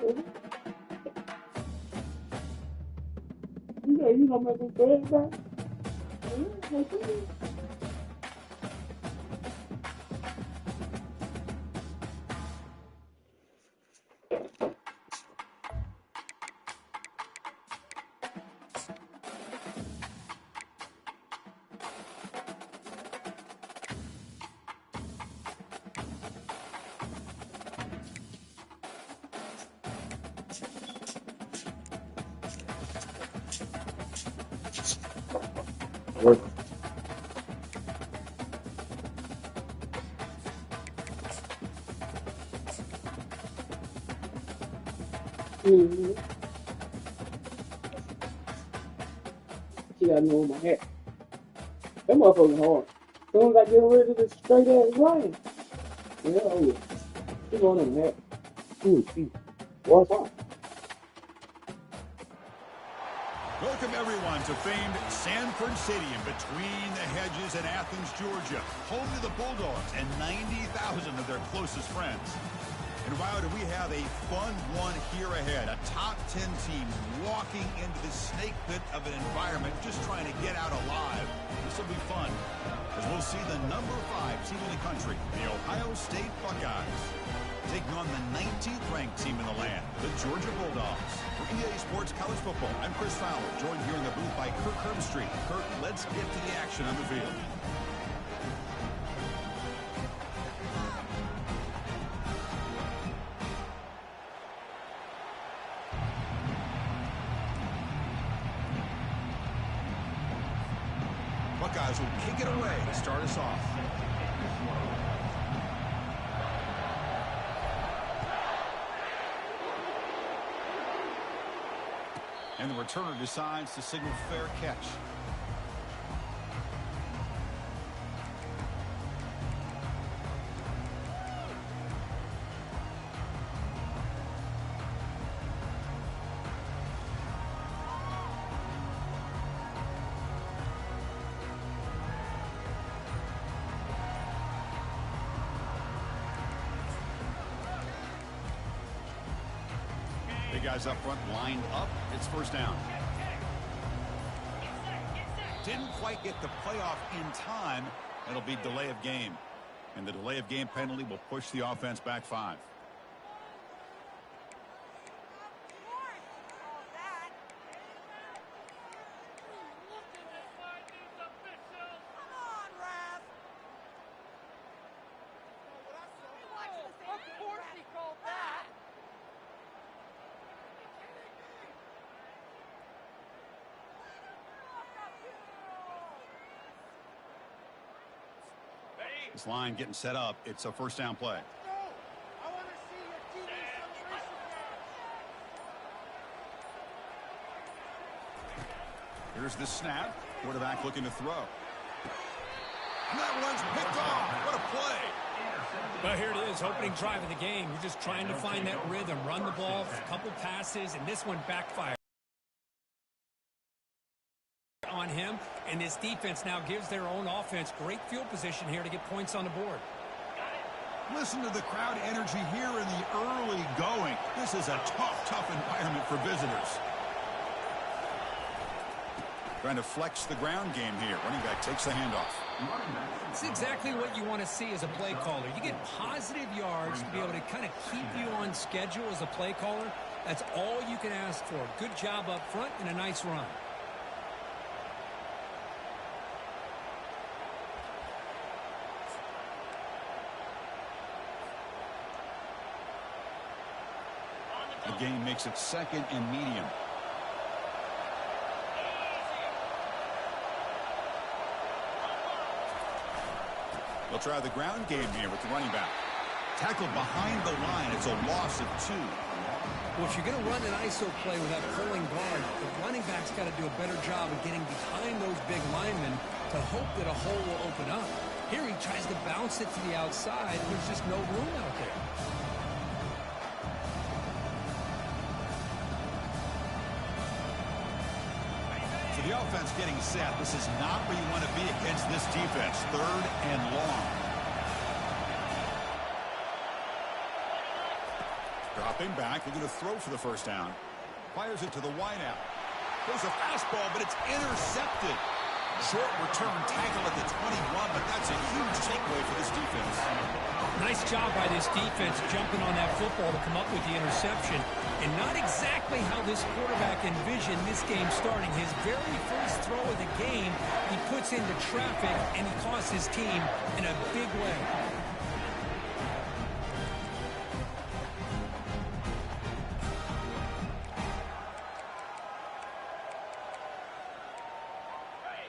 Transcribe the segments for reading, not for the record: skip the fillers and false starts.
You know you gonna make me bad back? Work. Mm-hmm. She got me on my hat. That motherfucking hard. As soon as I get rid of this straight ass line, yeah, oh yeah. She going on the hat. Ooh, she. What's up? Welcome, everyone, to famed Sanford Stadium between the hedges in Athens, Georgia, home to the Bulldogs and 90,000 of their closest friends. And wow, do we have a fun one here ahead. A top 10 team walking into the snake pit of an environment just trying to get out alive. This will be fun as we'll see the number 5 team in the country, the Ohio State Buckeyes, taking on the 19th ranked team in the land, the Georgia Bulldogs. For EA Sports College Football, I'm Chris Fowler, joined here in the booth by Kirk Herbstreit. Kirk, let's get to the action on the field. Buckeyes will kick it away to start us off. And the returner decides to signal fair catch. The guys up front lined up. It's first down. Didn't quite get the playoff in time. It'll be delay of game. And the delay of game penalty will push the offense back 5. This line getting set up. It's a first down play. Here's the snap. Quarterback looking to throw. And that one's picked off. What a play. Well, here it is, opening drive of the game. You're just trying to find that rhythm, run the ball, a couple passes, and this one backfired on him, and this defense now gives their own offense great field position here to get points on the board. Listen to the crowd energy here in the early going. This is a tough environment for visitors. Trying to flex the ground game here. Running back takes the handoff. It's exactly what you want to see as a play caller. You get positive yards to be able to kind of keep you on schedule as a play caller. That's all you can ask for. Good job up front and a nice run. The game makes it second and medium. They'll try the ground game here with the running back. Tackled behind the line. It's a loss of 2. Well, if you're going to run an ISO play without pulling guard, the running back's got to do a better job of getting behind those big linemen to hope that a hole will open up. Here he tries to bounce it to the outside. There's just no room out there. So the offense getting set. This is not where you want to be against this defense. 3rd and long. Dropping back, looking to throw for the first down. Fires it to the wideout. There's a fastball, but it's intercepted. Short return tackle at the 21, but that's a huge takeaway for this defense. Nice job by this defense jumping on that football to come up with the interception. And not exactly how this quarterback envisioned this game starting. His very first throw of the game, he puts into traffic, and he costs his team in a big way.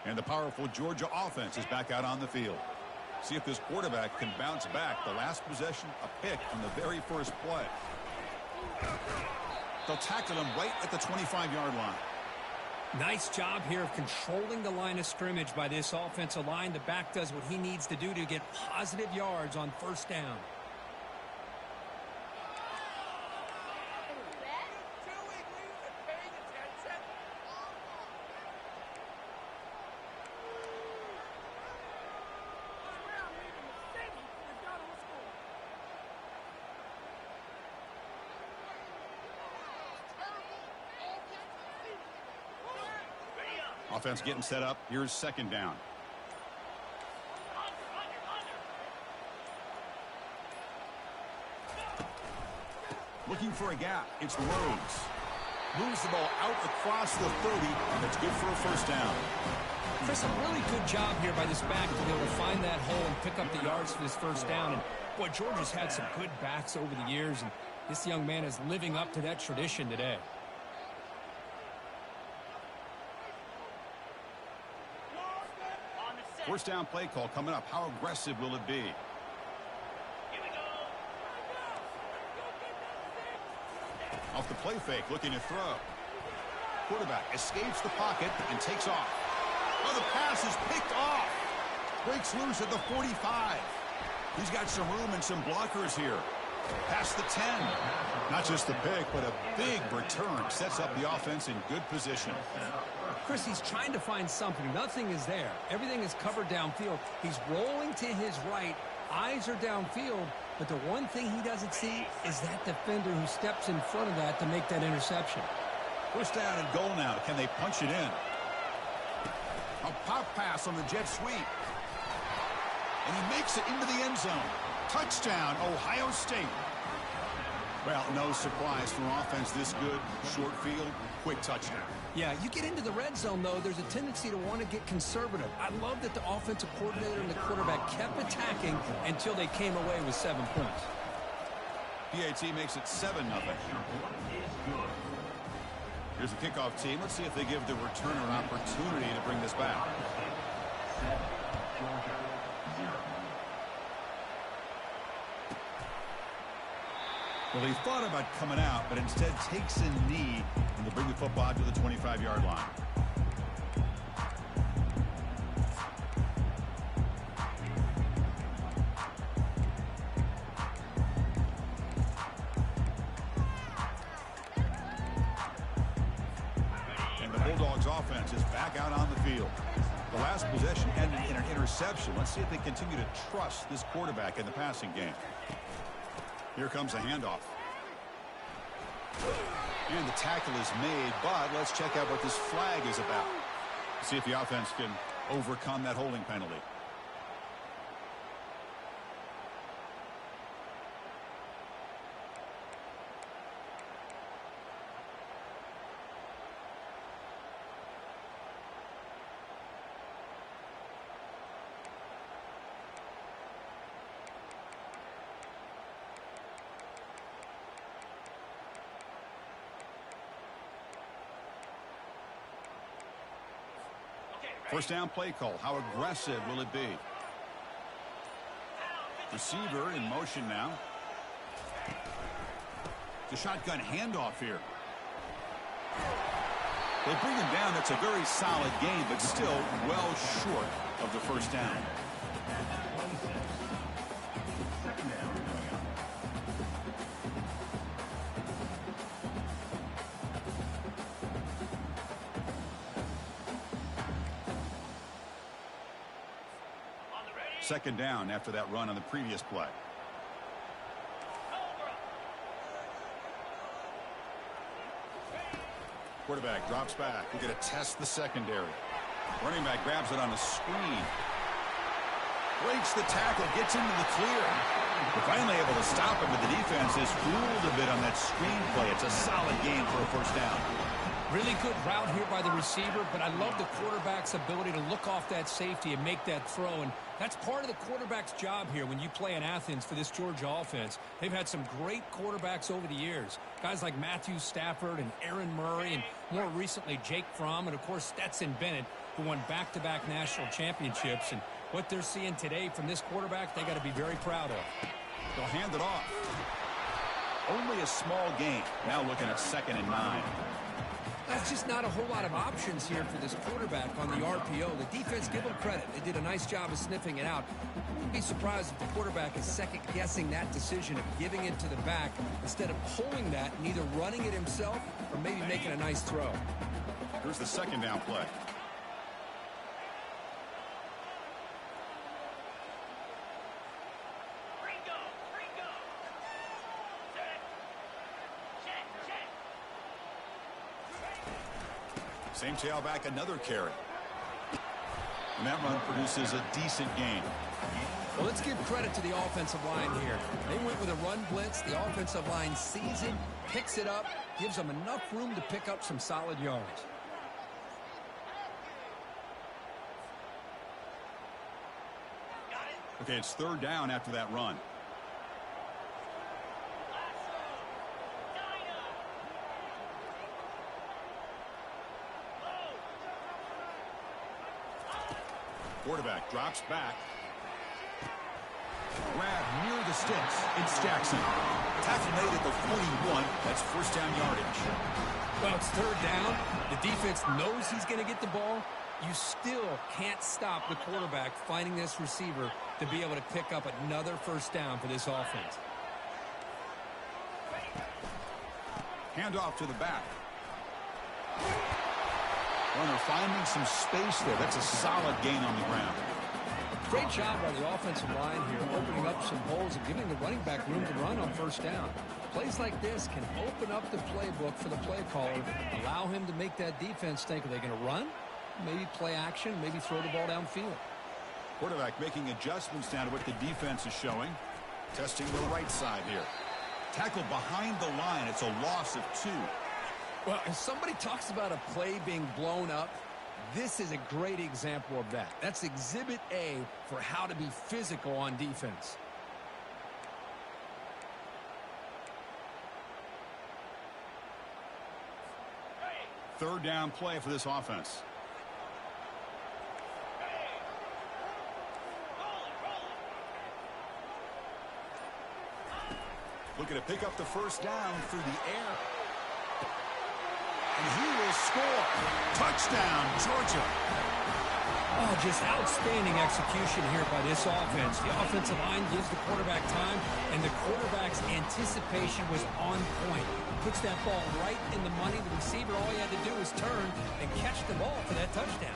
And the powerful Georgia offense is back out on the field. See if this quarterback can bounce back. The last possession, a pick on the very first play. They'll tackle him right at the 25-yard line. Nice job here of controlling the line of scrimmage by this offensive line. The back does what he needs to do to get positive yards on first down. Offense getting set up. Here's second down. Looking for a gap. It's Rhodes. Moves the ball out across the 30. That's good for a first down. Chris, a really good job here by this back to be able to find that hole and pick up the yards for this first down. And boy, Georgia's had some good backs over the years, and this young man is living up to that tradition today. First down play call coming up. How aggressive will it be? Off the play fake, looking to throw. Quarterback escapes the pocket and takes off. Oh, the pass is picked off. Breaks loose at the 45. He's got some room and some blockers here. Past the 10. Not just the pick, but a big return. Sets up the offense in good position. Chris, he's trying to find something. Nothing is there. Everything is covered downfield. He's rolling to his right. Eyes are downfield. But the one thing he doesn't see is that defender who steps in front of that to make that interception. First down and goal now. Can they punch it in? A pop pass on the jet sweep. And he makes it into the end zone. Touchdown, Ohio State. Well, no surprise for offense this good. Short field, quick touchdown. Yeah, you get into the red zone, though, there's a tendency to want to get conservative. I love that the offensive coordinator and the quarterback kept attacking until they came away with 7 points. PAT makes it 7-0. Here's the kickoff team. Let's see if they give the returner an opportunity to bring this back. Well, he thought about coming out, but instead takes a knee and to bring the football out to the 25-yard line. And the Bulldogs offense is back out on the field. The last possession ended in an interception. Let's see if they continue to trust this quarterback in the passing game. Here comes a handoff. And the tackle is made, but let's check out what this flag is about. See if the offense can overcome that holding penalty. First down play call. How aggressive will it be? Receiver in motion now. The shotgun handoff here. They bring him down. That's a very solid game, but still well short of the first down. Second down after that run on the previous play. Quarterback drops back. We're going to test the secondary. Running back grabs it on a screen. Breaks the tackle, gets into the clear. We're finally able to stop him, but the defense is fooled a bit on that screen play. It's a solid gain for a first down. Really good route here by the receiver, but I love the quarterback's ability to look off that safety and make that throw. And that's part of the quarterback's job here when you play in Athens for this Georgia offense. They've had some great quarterbacks over the years. Guys like Matthew Stafford and Aaron Murray, and more recently Jake Fromm, and of course Stetson Bennett, who won back-to-back national championships. And what they're seeing today from this quarterback, they got to be very proud of. They'll hand it off. Only a small gain. Now looking at 2nd and 9. That's just not a whole lot of options here for this quarterback on the RPO. The defense, give them credit. They did a nice job of sniffing it out. Wouldn't be surprised if the quarterback is second-guessing that decision of giving it to the back instead of pulling that and either running it himself or maybe making a nice throw. Here's the 2nd down play. Same tailback, another carry. And that run produces a decent gain. Well, let's give credit to the offensive line here. They went with a run blitz. The offensive line sees it, picks it up, gives them enough room to pick up some solid yards. Okay, it's 3rd down after that run. Quarterback drops back. Grab near the sticks. It's Jackson. Tackle made at the 41. That's first down yardage. Well, it's 3rd down. The defense knows he's going to get the ball. You still can't stop the quarterback finding this receiver to be able to pick up another first down for this offense. Handoff to the back. Runner finding some space there. That's a solid gain on the ground. Great job by the offensive line here, opening up some holes and giving the running back room to run on first down. Plays like this can open up the playbook for the play caller, allow him to make that defense think, are they going to run? Maybe play action, maybe throw the ball downfield. Quarterback making adjustments down to what the defense is showing. Testing the right side here. Tackle behind the line. It's a loss of 2. Well, if somebody talks about a play being blown up, this is a great example of that. That's Exhibit A for how to be physical on defense. Third down play for this offense. Looking to pick up the first down through the air. And he will score. Touchdown, Georgia. Oh, just outstanding execution here by this offense. The offensive line gives the quarterback time, and the quarterback's anticipation was on point. Puts that ball right in the money. The receiver, all he had to do was turn and catch the ball for that touchdown.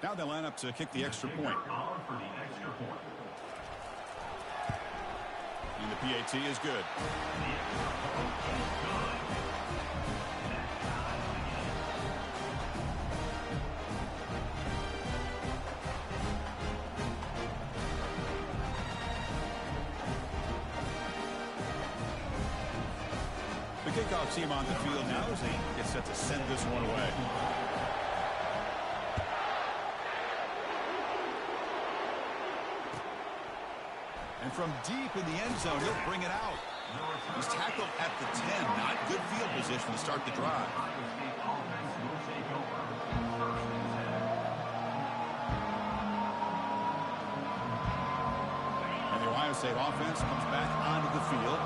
Now they line up to kick the extra point. And the PAT is good. The kickoff team on the field now as they get set to send this one away. And from deep in the end zone, he'll bring it out. He's tackled at the 10. Not good field position to start the drive. And the Ohio State offense comes back onto the field.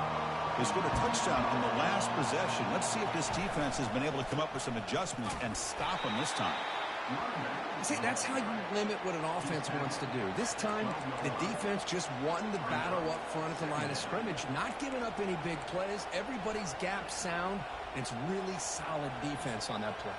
They scored a touchdown on the last possession. Let's see if this defense has been able to come up with some adjustments and stop them this time. See, that's how you limit what an offense wants to do. This time, the defense just won the battle up front at the line of scrimmage, not giving up any big plays. Everybody's gap sound. It's really solid defense on that play.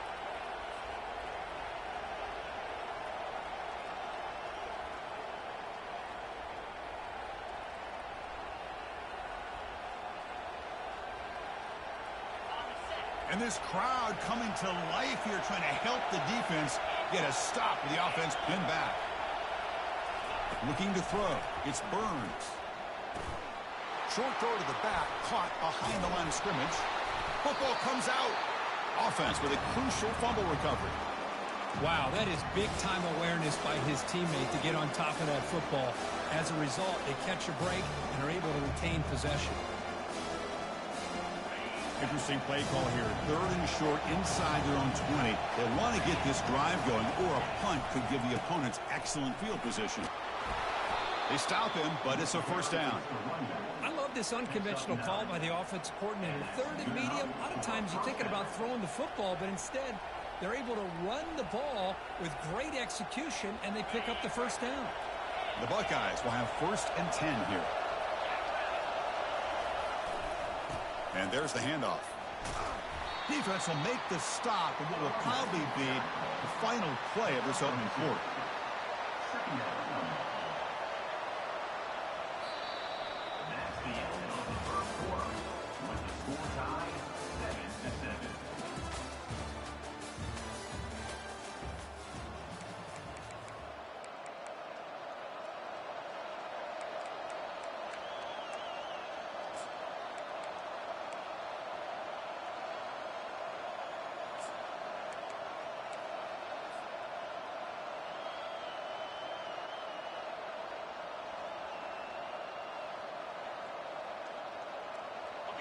And this crowd coming to life here, trying to help the defense get a stop with the offense pinned back. Looking to throw. It's Burns. Short throw to the back, caught behind the line of scrimmage. Football comes out. Offense with a crucial fumble recovery. Wow, that is big-time awareness by his teammate to get on top of that football. As a result, they catch a break and are able to retain possession. Interesting play call here. 3rd and short inside their own 20. They want to get this drive going, or a punt could give the opponents excellent field position. They stop him, but it's a first down. I love this unconventional call by the offensive coordinator. 3rd and medium, a lot of times you're thinking about throwing the football, but instead they're able to run the ball with great execution, and they pick up the first down. The Buckeyes will have 1st and 10 here. And there's the handoff. Defense will make the stop in what will probably be the final play of this opening quarter.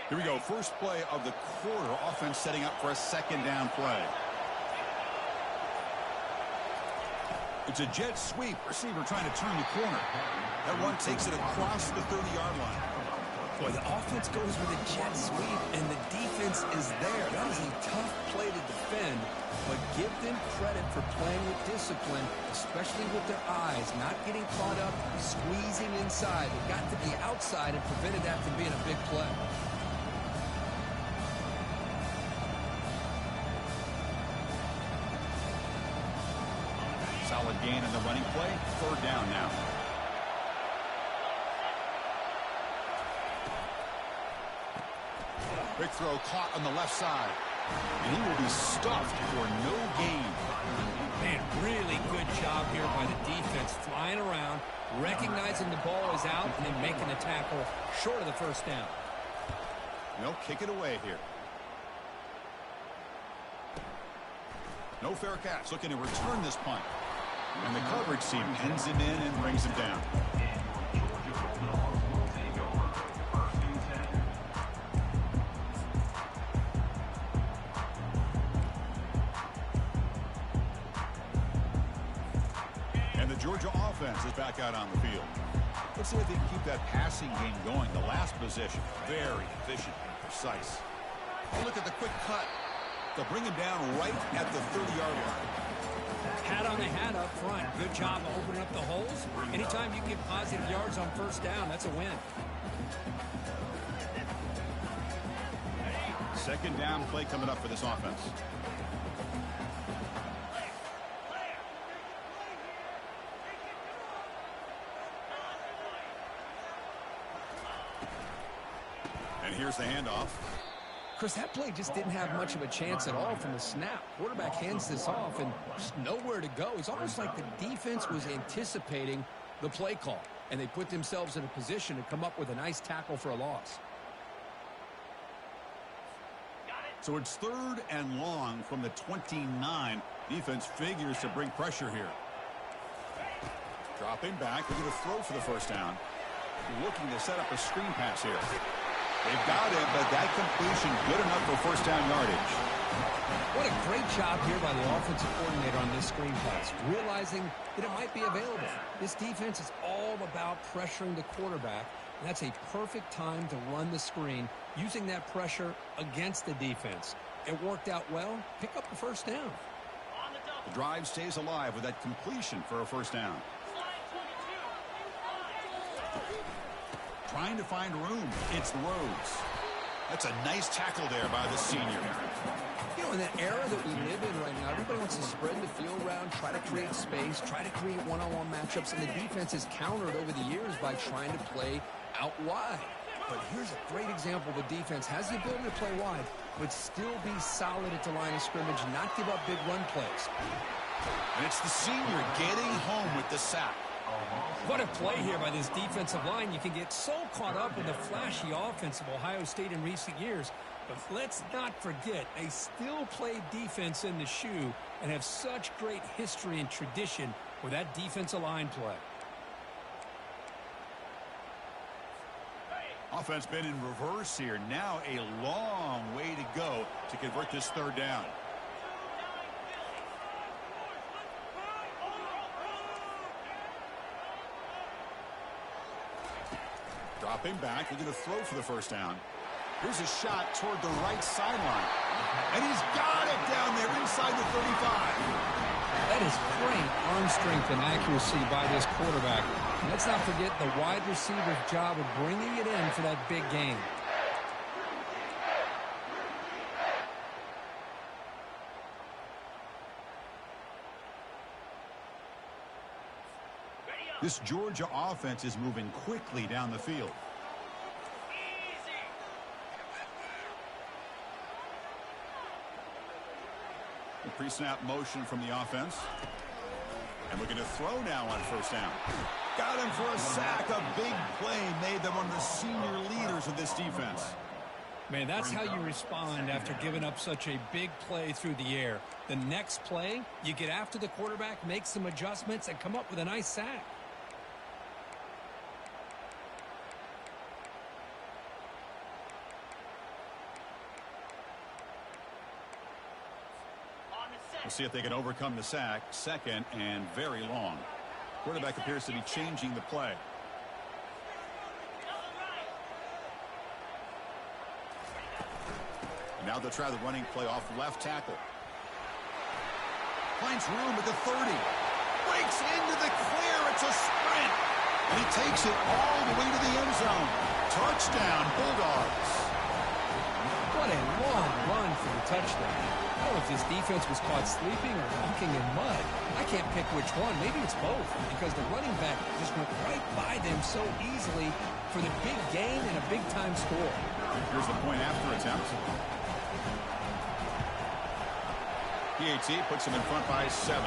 Here we go. First play of the quarter. Offense setting up for a 2nd down play. It's a jet sweep. Receiver trying to turn the corner. That one takes it across the 30-yard line. Boy, the offense goes with a jet sweep, and the defense is there. That is a tough play to defend, but give them credit for playing with discipline, especially with their eyes, not getting caught up, squeezing inside. They got to the outside and prevented that from being a big play. Solid gain in the running play. 3rd down now. Big throw caught on the left side. And he will be stuffed for no gain. Man, really good job here by the defense, flying around, recognizing the ball is out, and then making the tackle short of the first down. They'll kick it away here. No fair catch. Looking to return this punt. And the coverage team pins him in and brings him down. And the Georgia offense is back out on the field. Let's see if they can keep that passing game going. The last possession, very efficient and precise. Look at the quick cut to bring him down right at the 30-yard line. Hat on the hat up front. Good job of opening up the holes. Anytime you can get positive yards on first down, that's a win. 2nd down play coming up for this offense. And here's the handoff. Chris, that play just didn't have much of a chance at all from the snap. Quarterback hands this off and just nowhere to go. It's almost like the defense was anticipating the play call, and they put themselves in a position to come up with a nice tackle for a loss. So it's 3rd and long from the 29. Defense figures to bring pressure here. Dropping back. They're going to throw for the first down. Looking to set up a screen pass here. They've got it, but that completion good enough for first down yardage. What a great job here by the offensive coordinator on this screen pass, realizing that it might be available. This defense is all about pressuring the quarterback, and that's a perfect time to run the screen, using that pressure against the defense. It worked out well. Pick up the first down. The drive stays alive with that completion for a first down. Trying to find room. It's Rhodes. That's a nice tackle there by the senior. You know, in that era that we live in right now, everybody wants to spread the field around, try to create space, try to create one-on-one matchups, and the defense has countered over the years by trying to play out wide. But here's a great example. The defense has the ability to play wide, but still be solid at the line of scrimmage and not give up big run plays. And it's the senior getting home with the sack. What a play here by this defensive line. You can get so caught up in the flashy offense of Ohio State in recent years. But let's not forget, they still play defense in the shoe and have such great history and tradition with that defensive line play. Offense been in reverse here. Now a long way to go to convert this third down. Dropping back, looking to throw for the first down. Here's a shot toward the right sideline. And he's got it down there inside the 35. That is great arm strength and accuracy by this quarterback. And let's not forget the wide receiver's job of bringing it in for that big game. This Georgia offense is moving quickly down the field. The pre-snap motion from the offense. And looking to throw now on first down. Got him for a sack. A big play made them one of the senior leaders of this defense. Man, that's how you respond after giving up such a big play through the air. The next play, you get after the quarterback, make some adjustments, and come up with a nice sack. We'll see if they can overcome the sack. Second and very long. Quarterback appears to be changing the play. And now they'll try the running play off left tackle. Finds room at the 30. Breaks into the clear. It's a sprint. And he takes it all the way to the end zone. Touchdown, Bulldogs. What a long run for the touchdown. I don't know if this defense was caught sleeping or walking in mud. I can't pick which one. Maybe it's both, because the running back just went right by them so easily for the big gain and a big-time score. Here's the point after attempt. PAT puts him in front by 7.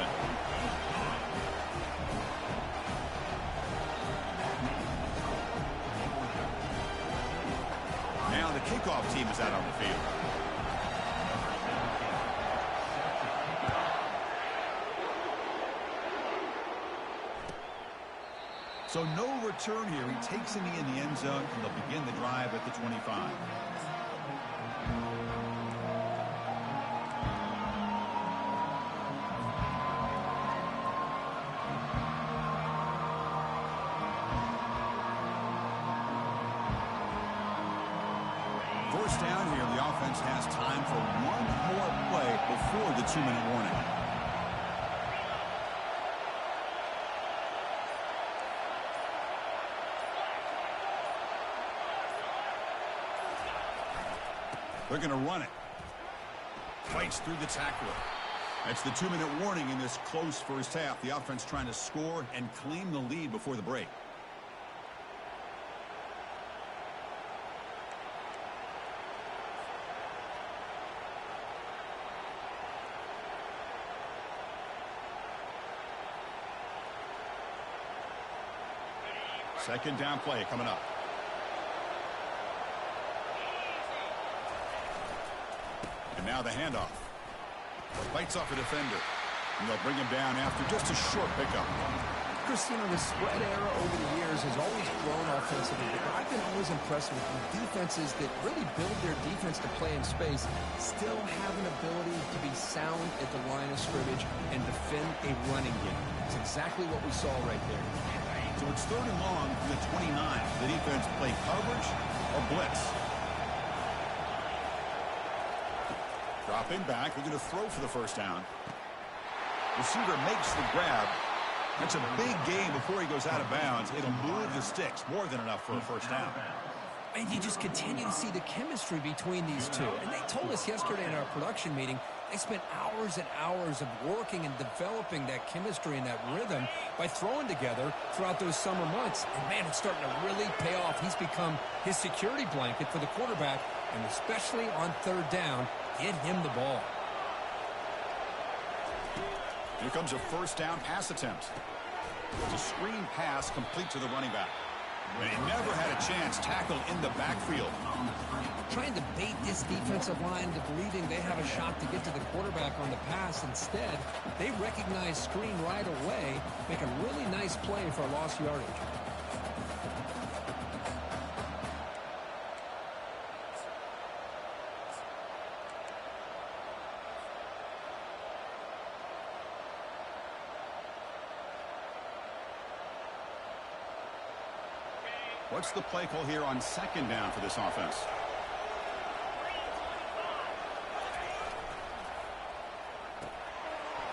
Now the kickoff team is out on the field. So no return here. He takes it in the end zone, and they'll begin the drive at the 25. First down here, the offense has time for one more play before the 2-minute warning. They're going to run it. Fights through the tackler. That's the 2-minute warning in this close first half. The offense trying to score and claim the lead before the break. Second down play coming up. And now the handoff. Fights off a defender. And they'll bring him down after just a short pickup. Christina, the spread era over the years has always grown offensively, but I've been always impressed with defenses that really build their defense to play in space, still have an ability to be sound at the line of scrimmage and defend a running game. It's exactly what we saw right there. So it's 3rd and long from the 29. The defense play coverage or blitz. Dropping back. They're going to throw for the first down. Receiver makes the grab. That's a big gain before he goes out of bounds. It'll move the sticks. More than enough for a first down. And you just continue to see the chemistry between these two. And they told us yesterday in our production meeting They spent hours and hours of working and developing that chemistry and that rhythm by throwing together throughout those summer months. And, man, it's starting to really pay off. He's become his security blanket for the quarterback, and especially on third down, get him the ball. Here comes a first down pass attempt. It's a screen pass complete to the running back. And he never had a chance tackled in the backfield. Trying to bait this defensive line into believing they have a shot to get to the quarterback on the pass. Instead, they recognize screen right away, make a really nice play for lost yardage. What's the play call here on second down for this offense?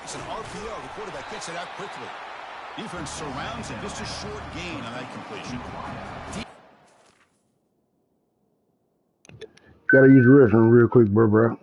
It's an RPO. The quarterback gets it out quickly. Defense surrounds him. Just a short gain on that completion. Gotta use the restroom real quick, bro.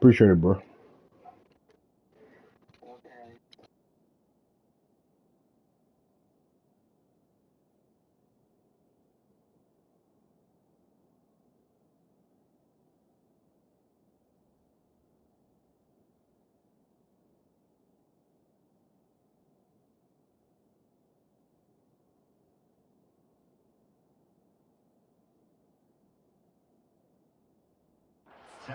Appreciate it, bro. The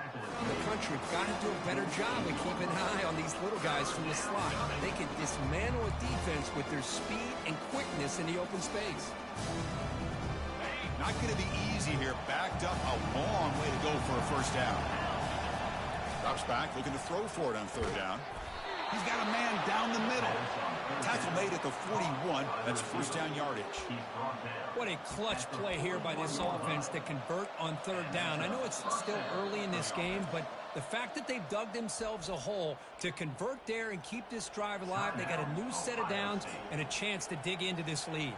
country got to do a better job of keeping an eye on these little guys from the slot. They can dismantle a defense with their speed and quickness in the open space. Not going to be easy here. Backed up a long way to go for a first down. Drops back, looking to throw for it on third down. He's got a man down the middle. Tackle made at the 41. That's first down yardage. What a clutch play here by this offense to convert on third down. I know it's still early in this game, but the fact that they've dug themselves a hole to convert there and keep this drive alive, they got a new set of downs and a chance to dig into this lead.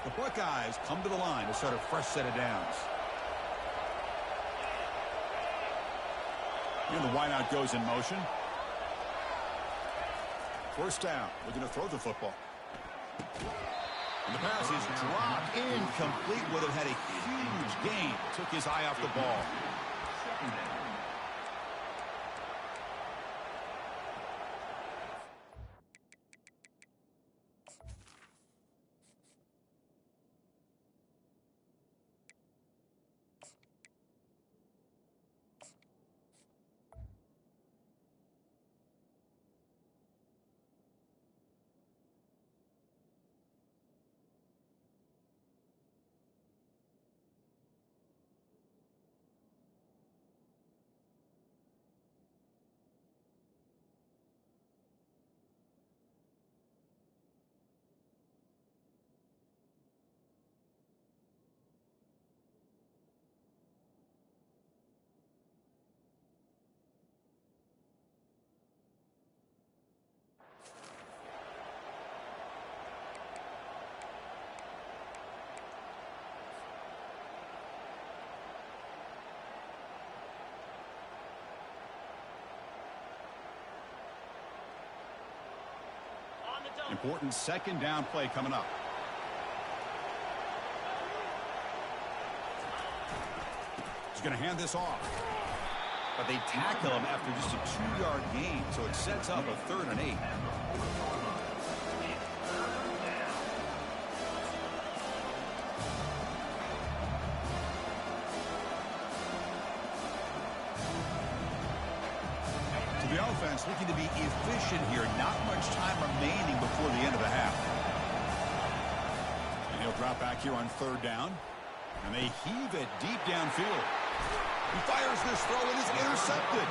The Buckeyes come to the line to start a fresh set of downs. And the wideout goes in motion. First down, looking to throw the football. And the pass is dropped incomplete. Would have had a huge gain. Took his eye off the ball. important second down play coming up. He's going to hand this off. But they tackle him after just a 2-yard gain, so it sets up a 3rd and 8. The offense looking to be efficient here. Not much time remaining before the end of the half. And he'll drop back here on 3rd down. And they heave it deep downfield. He fires this throw and is intercepted.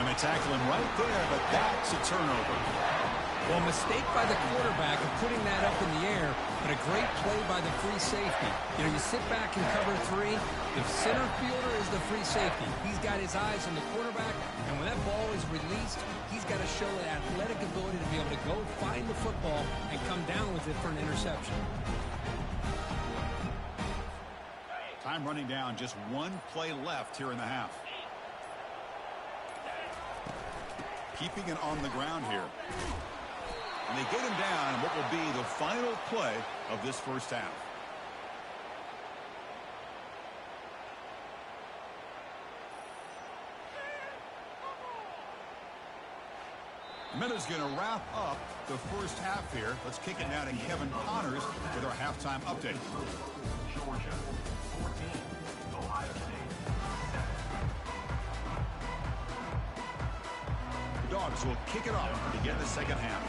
And they tackle him right there, but that's a turnover. Well, a mistake by the quarterback of putting that up in the air, but a great play by the free safety. You know, you sit back and cover 3. The center fielder is the free safety. He's got his eyes on the quarterback, and when that ball is released, he's got to show an athletic ability to be able to go find the football and come down with it for an interception. Time running down, just 1 play left here in the half. Keeping it on the ground here. And they get him down in what will be the final play of this first half. Minute's going to wrap up the first half here. Let's kick it now to Kevin Connors with our halftime update. Georgia, 14, Ohio State, 7. The Dogs will kick it off to begin the second half.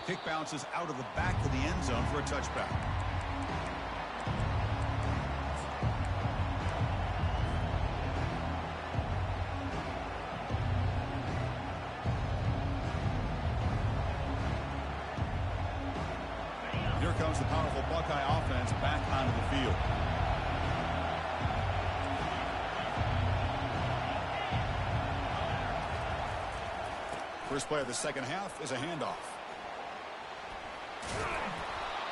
Kick bounces out of the back of the end zone for a touchback. Here comes the powerful Buckeye offense back onto the field. First play of the second half is a handoff.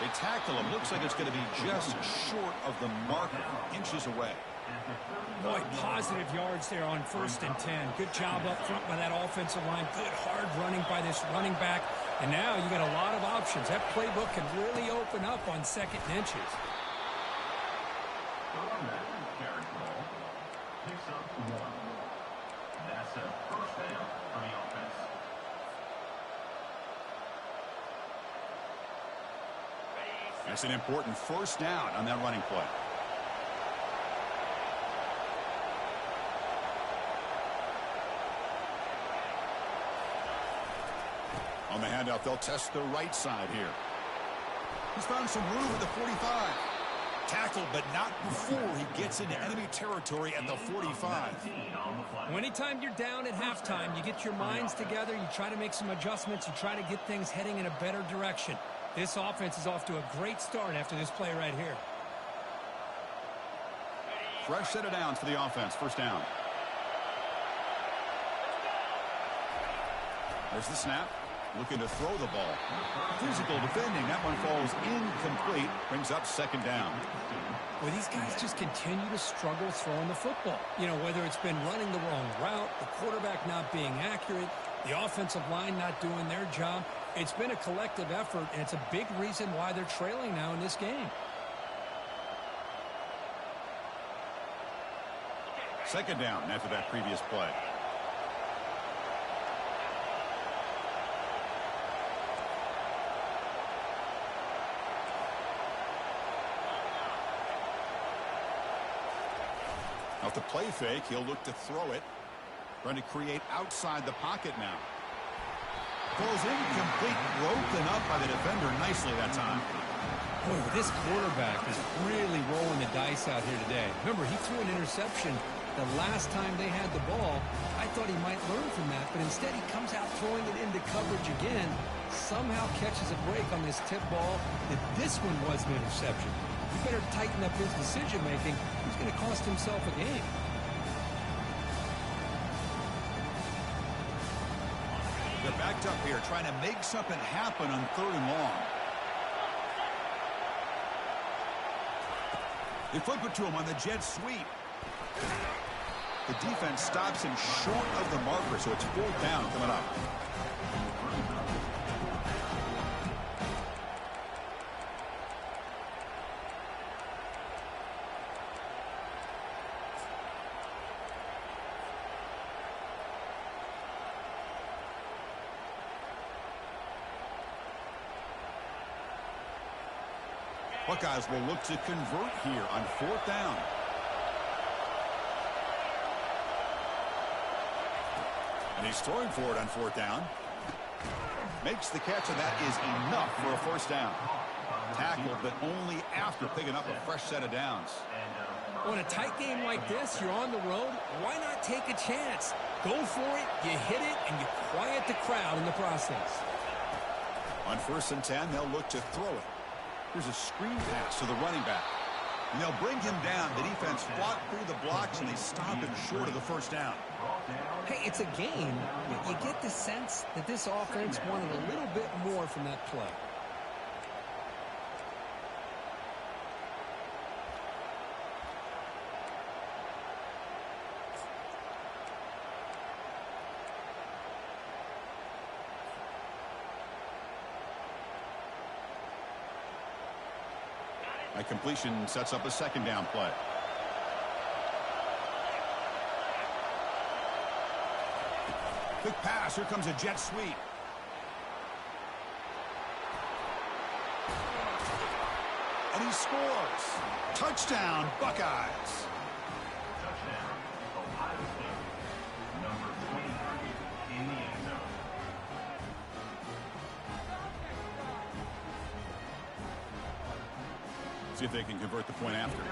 They tackle him. Looks like it's going to be just short of the marker, inches away. Boy, positive yards there on 1st and 10. Good job up front by that offensive line. Good hard running by this running back. And now you got a lot of options. That playbook can really open up on 2nd and inches. Picks up 1. That's a first down for the offense. That's an important first down on that running play. On the handoff, they'll test the right side here. He's found some room at the 45. Tackled, but not before he gets into enemy territory at the 45. Well, anytime you're down at halftime, you get your minds together, you try to make some adjustments, you try to get things heading in a better direction. This offense is off to a great start after this play right here. Fresh set of downs for the offense. First down. There's the snap. Looking to throw the ball. Physical defending. That one falls incomplete. Brings up 2nd down. Well, these guys just continue to struggle throwing the football. You know, whether it's been running the wrong route, the quarterback not being accurate, the offensive line not doing their job. It's been a collective effort, and it's a big reason why they're trailing now in this game. 2nd down after that previous play. Off the play fake, he'll look to throw it. Trying to create outside the pocket now. Falls incomplete, broken up by the defender nicely that time. Boy, this quarterback is really rolling the dice out here today. Remember, he threw an interception the last time they had the ball. I thought he might learn from that, but instead he comes out throwing it into coverage again. Somehow catches a break on this tip ball. That this one was an interception. He better tighten up his decision-making. He's going to cost himself a game. They're backed up here, trying to make something happen on 3rd and long. They flip it to him on the jet sweep. The defense stops him short of the marker, so it's 4th down coming up. Buckeyes will look to convert here on 4th down. And he's throwing for it on 4th down. Makes the catch, and that is enough for a 1st down. Tackled, but only after picking up a fresh set of downs. Well, in a tight game like this, you're on the road. Why not take a chance? Go for it, you hit it, and you quiet the crowd in the process. On 1st and 10, they'll look to throw it. Here's a screen pass to the running back. And they'll bring him down. The defense fought through the blocks, and they stop him short of the 1st down. Hey, it's a game. You get the sense that this offense wanted a little bit more from that play. That completion sets up a 2nd down play. Quick pass. Here comes a jet sweep. And he scores. Touchdown, Buckeyes. Touchdown, Ohio State. Number 23 in the end zone. See if they can convert the point after.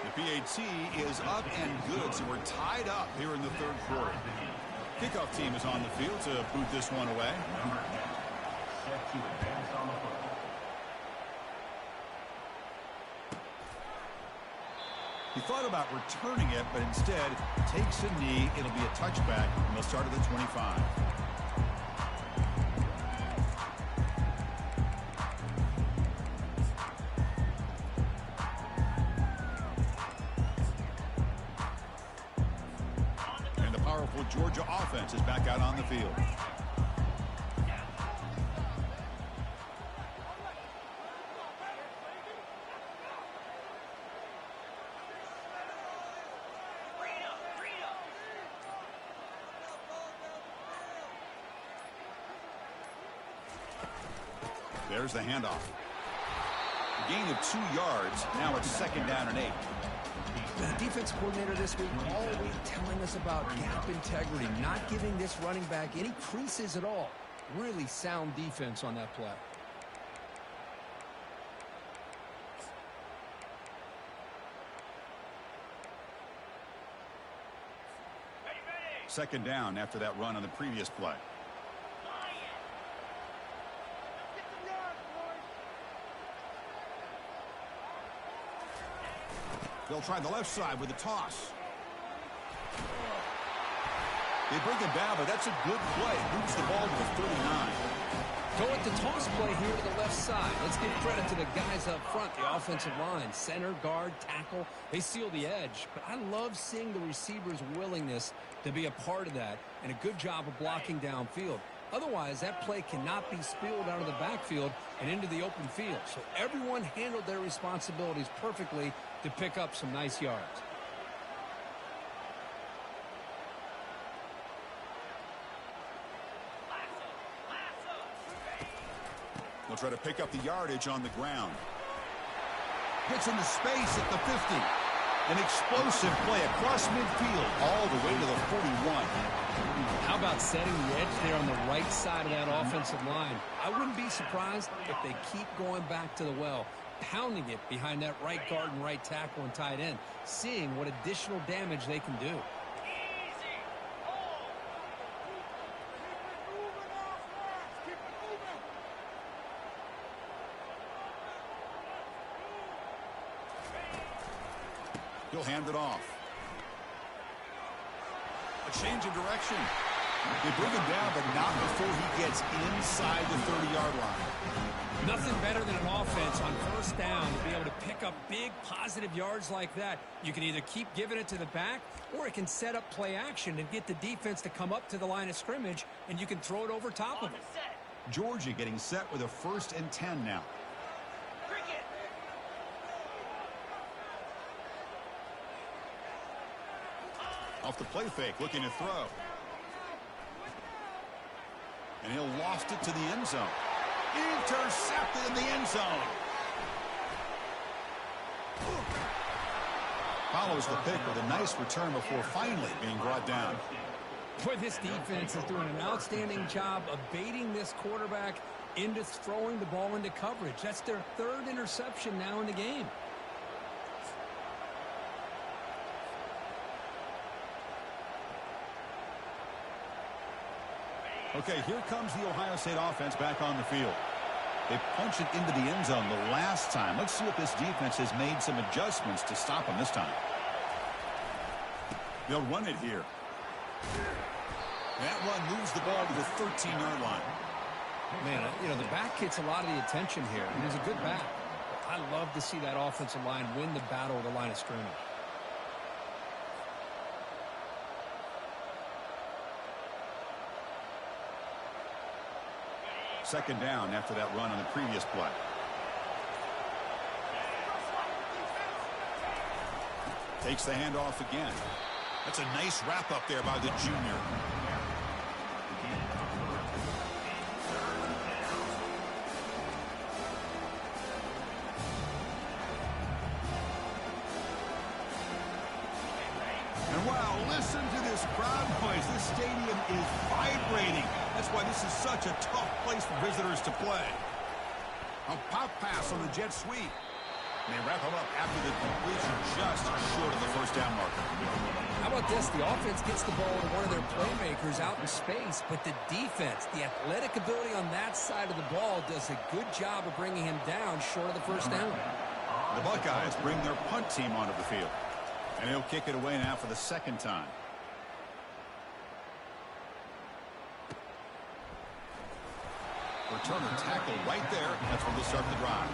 The PAT is up and good, so we're tied up here in the 3rd quarter. Kickoff team is on the field to boot this one away. Set to advance on the football. He thought about returning it, but instead takes a knee. It'll be a touchback, and they'll start at the 25. Georgia offense is back out on the field. There's the handoff. A gain of 2 yards. Now it's 2nd down and 8. The defense coordinator this week all week telling us about gap integrity, not giving this running back any creases at all. Really sound defense on that play. Second down after that run on the previous play. They'll try the left side with a toss. They bring him down, but that's a good play. Moves the ball to the 39. Go with the toss play here to the left side. Let's give credit to the guys up front, the offensive line. Center, guard, tackle, they seal the edge. But I love seeing the receiver's willingness to be a part of that and a good job of blocking downfield. Otherwise, that play cannot be spilled out of the backfield and into the open field. So everyone handled their responsibilities perfectly to pick up some nice yards. They'll try to pick up the yardage on the ground. Gets into space at the 50. An explosive play across midfield all the way to the 41. How about setting the edge there on the right side of that offensive line? I wouldn't be surprised if they keep going back to the well, pounding it behind that right guard and right tackle and tight end, seeing what additional damage they can do. He'll hand it off. A change of direction. They bring him down, but not before he gets inside the 30-yard line. Nothing better than an offense on first down to be able to pick up big positive yards like that. You can either keep giving it to the back, or it can set up play action and get the defense to come up to the line of scrimmage, and you can throw it over top of them. Georgia getting set with a 1st and 10 now. Off the play fake, looking to throw. And he'll loft it to the end zone. Intercepted in the end zone. Follows the pick with a nice return before finally being brought down. Boy, this defense is doing an outstanding job of baiting this quarterback into throwing the ball into coverage. That's their 3rd interception now in the game. Okay, here comes the Ohio State offense back on the field. They punch it into the end zone the last time. Let's see if this defense has made some adjustments to stop them this time. They'll run it here. That run moves the ball to the 13-yard line. Man, you know, the back gets a lot of the attention here, and he's a good back. But I love to see that offensive line win the battle of the line of scrimmage. Second down after that run on the previous play. Takes the handoff again. That's a nice wrap up there by the junior. And wow, listen to this crowd noise. This stadium is vibrating. That's why this is such a tough place for visitors to play. A pop pass on the jet sweep. And they wrap him up after the completion just short of the first down marker. How about this? The offense gets the ball to one of their playmakers out in space, but the defense, the athletic ability on that side of the ball does a good job of bringing him down short of the first down. The Buckeyes bring their punt team onto the field. And he'll kick it away now for the 2nd time. Returner tackle right there. That's where they start the drive.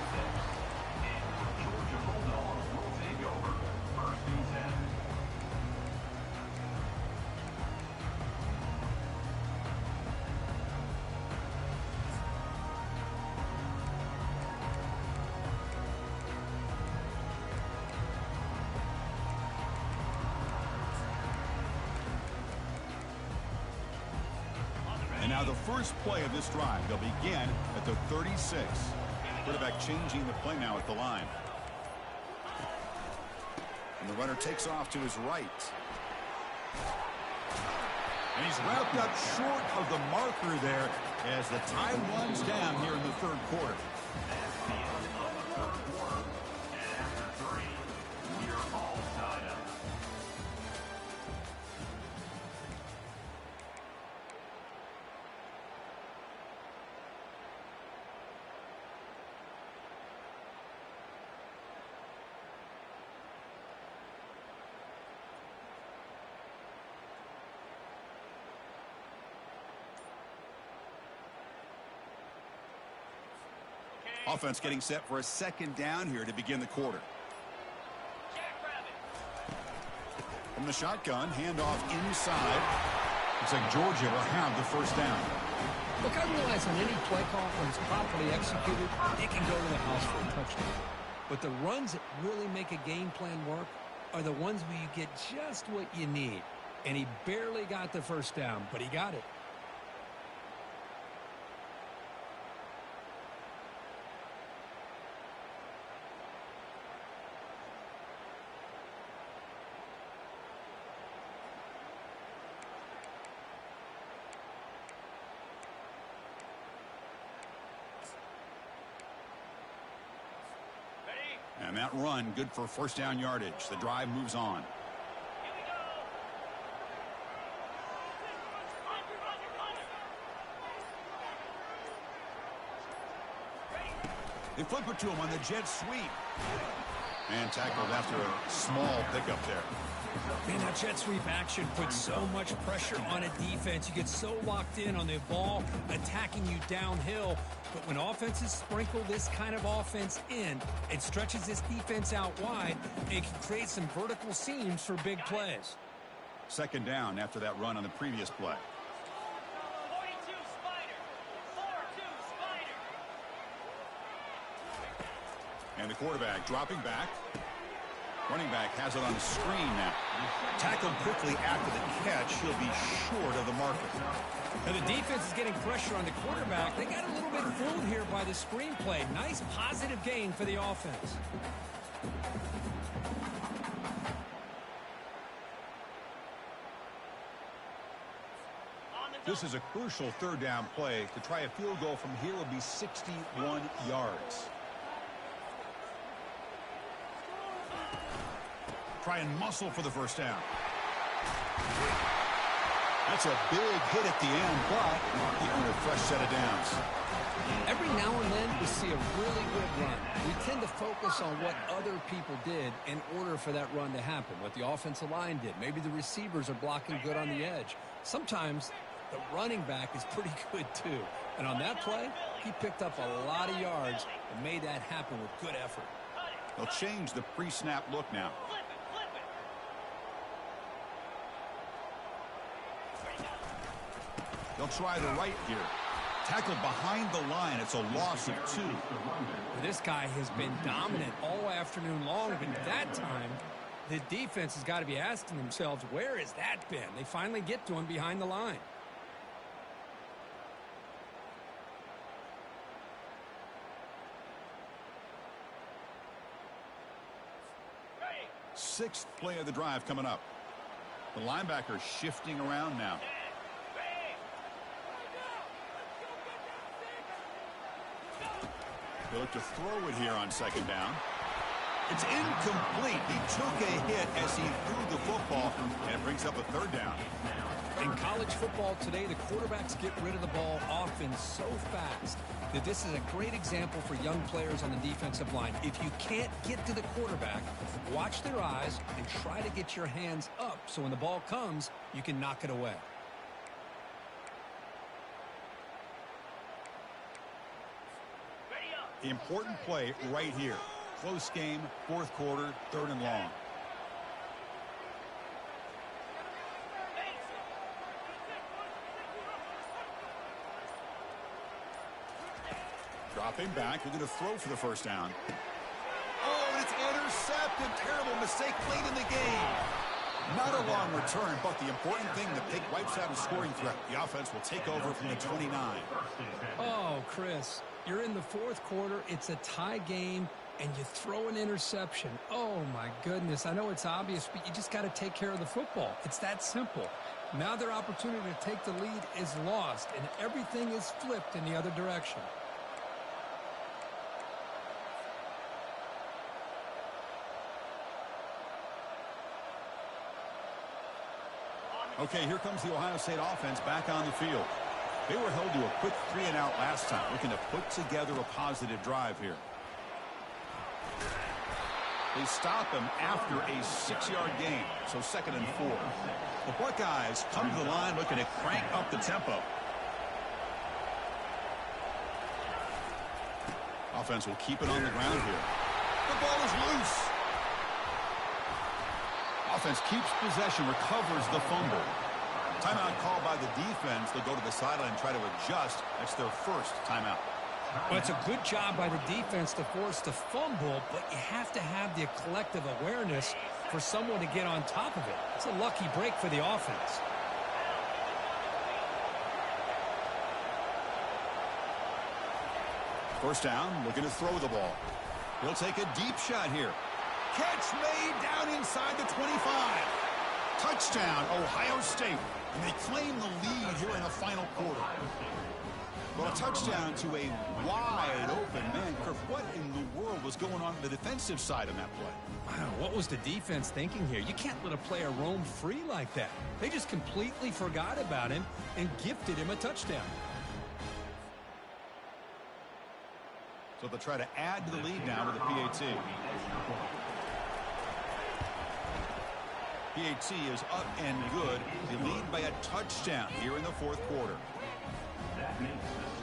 And now the first play of this drive, they'll begin at the 36. Quarterback changing the play now at the line. And the runner takes off to his right. And he's wrapped up short of the marker there as the time runs down here in the 3rd quarter. Offense getting set for a 2nd down here to begin the quarter. From the shotgun, handoff inside. Looks like Georgia will have the first down. Look, I realize on any play call, when it's properly executed, it can go to the house for a touchdown. But the runs that really make a game plan work are the ones where you get just what you need. And he barely got the first down, but he got it. And that run, good for first down yardage. The drive moves on. They flip it to him on the jet sweep. And tackled after a small pickup there. Man, that jet sweep action puts so much pressure on a defense. You get so locked in on the ball attacking you downhill. But when offenses sprinkle this kind of offense in, it stretches this defense out wide, and it can create some vertical seams for big plays. Second down after that run on the previous play. 42 Spider. 4-2 Spider. And the quarterback dropping back. Running back has it on the screen now. Tackled quickly after the catch. He'll be short of the marker. Now the defense is getting pressure on the quarterback. They got a little bit fooled here by the screen play. Nice positive gain for the offense. This is a crucial third down play. To try a field goal from here would be 61 yards. Try and muscle for the first down. That's a big hit at the end, but he earned a fresh set of downs. Every now and then we see a really good run. We tend to focus on what other people did in order for that run to happen, what the offensive line did. Maybe the receivers are blocking good on the edge. Sometimes the running back is pretty good too. And on that play, he picked up a lot of yards and made that happen with good effort. They'll change the pre-snap look now. They'll try the right here. Tackled behind the line. It's a loss of 2. This guy has been dominant all afternoon long, but that time, the defense has got to be asking themselves, where has that been? They finally get to him behind the line. Sixth play of the drive coming up. The linebacker shifting around now. They look to throw it here on second down. It's incomplete. He took a hit as he threw the football, and it brings up a third down. In college football today, the quarterbacks get rid of the ball often so fast that this is a great example for young players on the defensive line. If you can't get to the quarterback, watch their eyes and try to get your hands up so when the ball comes, you can knock it away. The important play right here. Close game, fourth quarter, third and long. Dropping back, they're going to throw for the first down. Oh, and it's intercepted. Terrible mistake late in the game. Not a long return, but the important thing, the pick wipes out a scoring threat. The offense will take over from the 29. Oh, Chris, you're in the fourth quarter. It's a tie game, and you throw an interception. Oh, my goodness. I know it's obvious, but you just got to take care of the football. It's that simple. Now their opportunity to take the lead is lost, and everything is flipped in the other direction. Okay, here comes the Ohio State offense back on the field. They were held to a quick 3-and-out last time, looking to put together a positive drive here. They stop him after a 6-yard gain, so 2nd and 4. The Buckeyes come to the line looking to crank up the tempo. Offense will keep it on the ground here. The ball is loose. Offense keeps possession, recovers the fumble. Timeout called by the defense. They'll go to the sideline and try to adjust. That's their first timeout. Well, it's a good job by the defense to force the fumble, but you have to have the collective awareness for someone to get on top of it. It's a lucky break for the offense. First down, looking to throw the ball. He'll take a deep shot here. Catch made down inside the 25. Touchdown, Ohio State. And they claim the lead here in the final quarter. Well, a touchdown to a wide open man. Kirk, what in the world was going on the defensive side on that play? Wow, what was the defense thinking here? You can't let a player roam free like that. They just completely forgot about him and gifted him a touchdown. So they'll try to add to the lead now with the PAT. PAT is up and good. They lead by a touchdown here in the fourth quarter.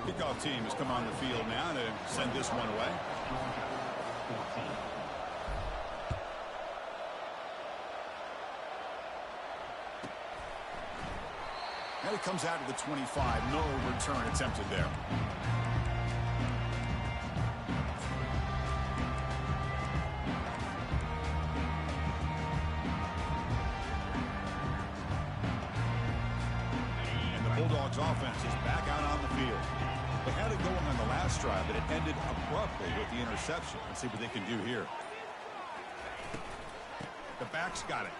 Kickoff team has come on the field now to send this one away. And it comes out to the 25. No return attempted there. Bulldogs offense is back out on the field. They had it going on the last drive, but it ended abruptly with the interception. Let's see what they can do here. The back's got it.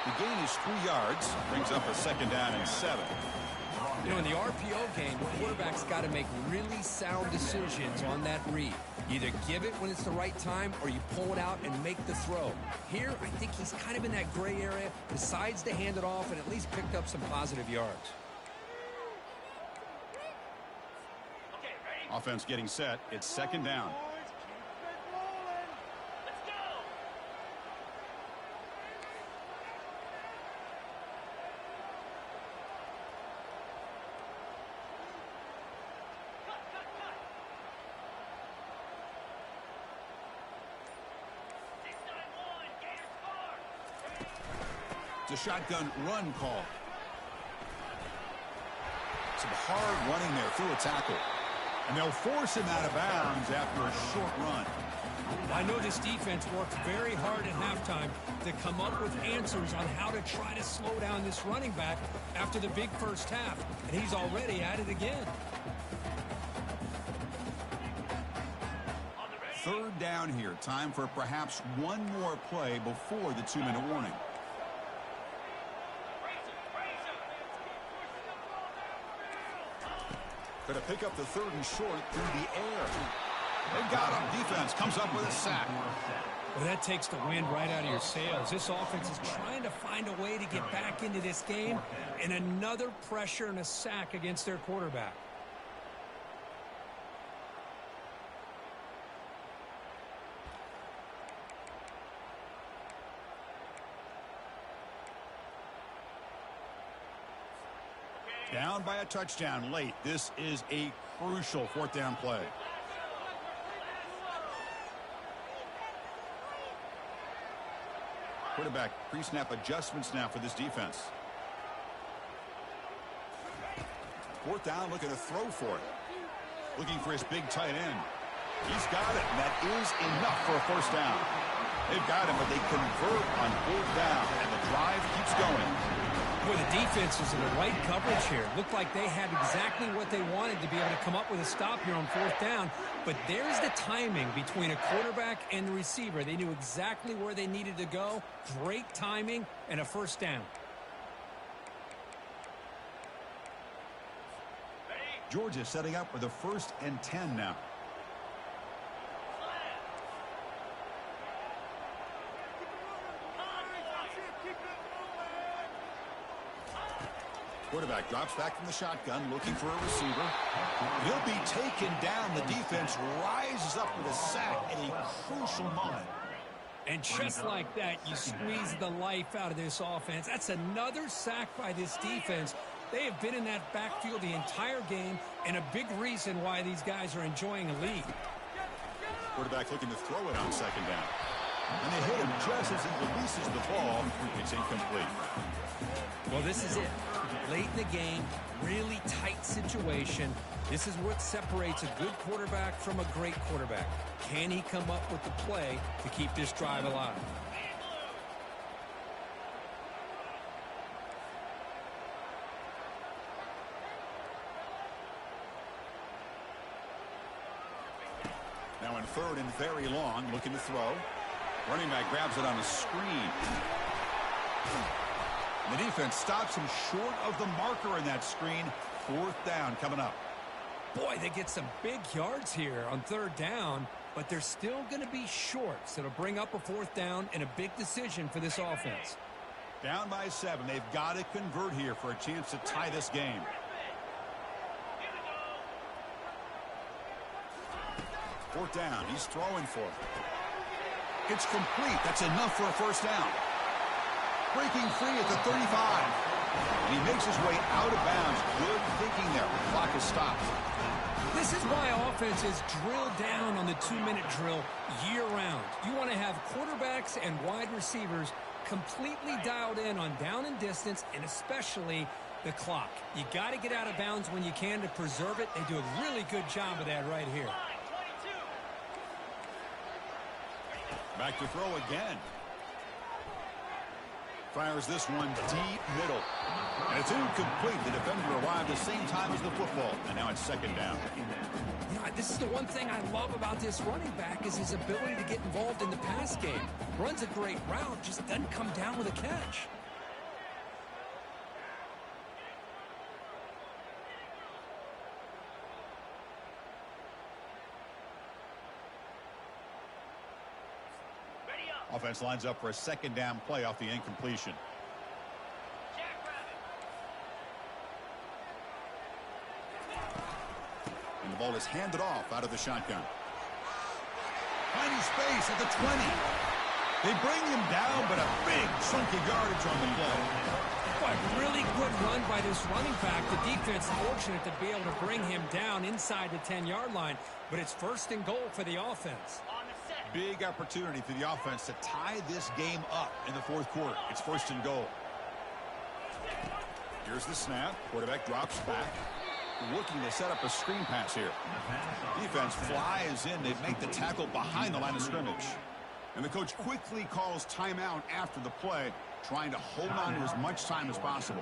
The gain is 3 yards. Brings up a 2nd down and 7. You know, in the RPO game, the quarterback's got to make really sound decisions on that read. You either give it when it's the right time or you pull it out and make the throw. Here, I think he's kind of in that gray area, decides to hand it off and at least picked up some positive yards. Okay, ready? Offense getting set. It's 2nd down. Let's go. Cut, cut, cut. 6-9-1. Gators far. It's a shotgun run call. Some hard running there through a tackle. And they'll force him out of bounds after a short run. I know this defense worked very hard at halftime to come up with answers on how to try to slow down this running back after the big first half. And he's already at it again. 3rd down here. Time for perhaps one more play before the 2-minute warning. Going to pick up the 3rd and short through the air. They've got him. Defense comes up with a sack. Well, that takes the wind right out of your sails. This offense is trying to find a way to get back into this game, and another pressure and a sack against their quarterback. Down by a touchdown late. This is a crucial 4th down play. Quarterback pre-snap adjustments now for this defense. 4th down, looking to throw for it. Looking for his big tight end. He's got it, and that is enough for a 1st down. They've got him, but they convert on 4th down, and the drive keeps going. Boy, the defense is in the right coverage here. Looked like they had exactly what they wanted to be able to come up with a stop here on 4th down. But there's the timing between a quarterback and the receiver. They knew exactly where they needed to go. Great timing and a 1st down. Georgia setting up with a 1st and 10 now. Quarterback drops back from the shotgun, looking for a receiver. He'll be taken down. The defense rises up with a sack at a crucial moment. And just like that, you squeeze the life out of this offense. That's another sack by this defense. They have been in that backfield the entire game, and a big reason why these guys are enjoying a lead. Quarterback looking to throw it on 2nd down. And they hit him just as he releases the ball. It's incomplete. Well, this is it. Late in the game, really tight situation. This is what separates a good quarterback from a great quarterback. Can he come up with the play to keep this drive alive? Now in 3rd and very long, looking to throw. Running back grabs it on a screen. The defense stops him short of the marker in that screen. 4th down coming up. Boy, they get some big yards here on 3rd down, but they're still going to be short. So it'll bring up a 4th down and a big decision for this offense. Down by 7. They've got to convert here for a chance to tie this game. 4th down. He's throwing for it. It's complete. That's enough for a 1st down. breaking free at the 35. And he makes his way out of bounds. Good thinking there. The clock is stopped. This is why offenses drill down on the 2-minute drill year-round. You want to have quarterbacks and wide receivers completely dialed in on down and distance, and especially the clock. You got to get out of bounds when you can to preserve it. They do a really good job of that right here. Back to throw again. Fires this one deep middle. And it's incomplete. The defender arrived the same time as the football. And now it's second down. You know, this is the one thing I love about this running back is his ability to get involved in the pass game. Runs a great route, just doesn't come down with a catch. Offense lines up for a second down play off the incompletion. And the ball is handed off out of the shotgun. Finding space at the 20. They bring him down, but a big chunky yardage on the play. Boy, really good run by this running back. The defense fortunate to be able to bring him down inside the 10-yard line, but it's first and goal for the offense. Big opportunity for the offense to tie this game up in the fourth quarter. It's first and goal. Here's the snap. Quarterback drops back. Looking to set up a screen pass here. Defense flies in. They make the tackle behind the line of scrimmage. And the coach quickly calls timeout after the play, trying to hold on to as much time as possible.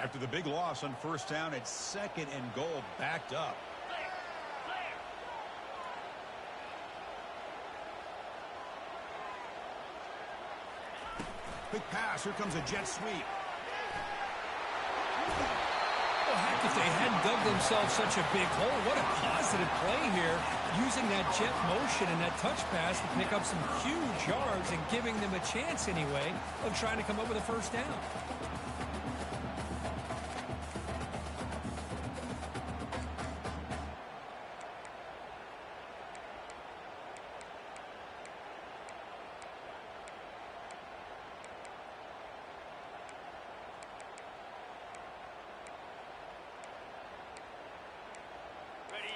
After the big loss on first down, it's second and goal, backed up. Big pass. Here comes a jet sweep. Well, heck, if they hadn't dug themselves such a big hole, what a positive play here. Using that jet motion and that touch pass to pick up some huge yards and giving them a chance anyway of trying to come up with a first down.